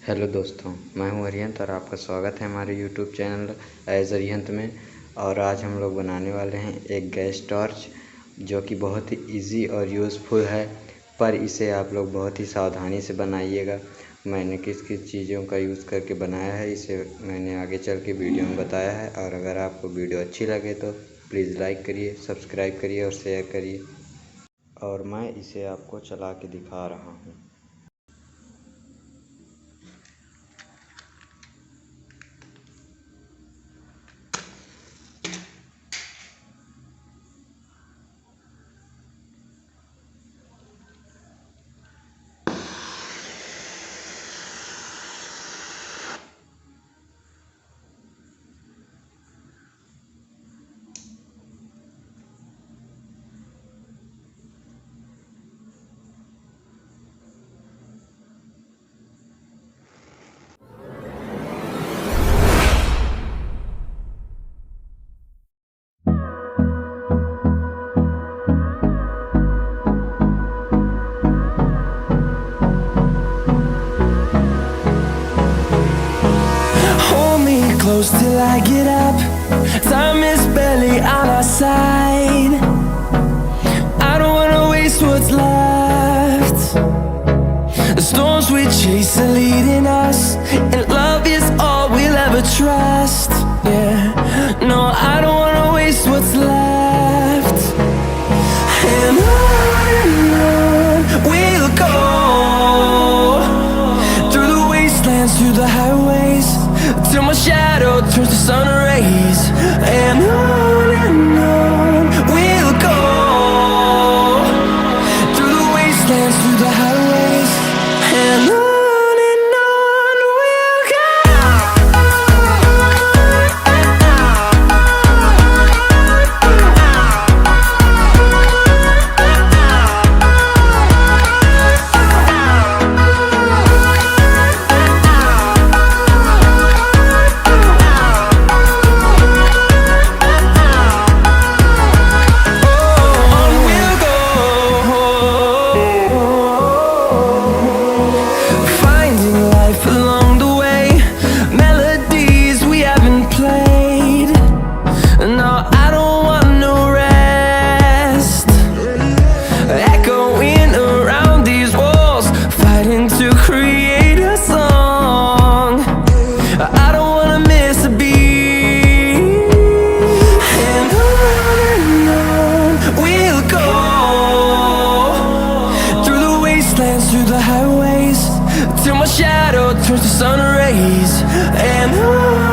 Hello दोस्तों, मैं हूं अरिहंत और आपका स्वागत है हमारे यूट्यूब चैनल एज अरिहंत में। और आज हम लोग बनाने वाले हैं एक गैस टॉर्च जो कि बहुत ही इजी और यूज़फुल है, पर इसे आप लोग बहुत ही सावधानी से बनाइएगा। मैंने किस किस चीज़ों का यूज़ करके बनाया है इसे मैंने आगे चल के वीडियो में बताया है। और अगर आपको वीडियो अच्छी लगे तो प्लीज़ लाइक करिए, सब्सक्राइब करिए और शेयर करिए। और मैं इसे आपको चला के दिखा रहा हूँ। Close till I get up. Time is barely on our side. I don't wanna waste what's left. The storms we chase are leading us, and love is all we'll ever trust. Yeah, no, I don't wanna waste what's left. And on we'll go, through the wastelands, through the highways, till my shadow turns to sun rays. And on we'll go, through the wastelands, through the highways. And on we'll go. Through the highways, till my shadow turns to sun rays. And on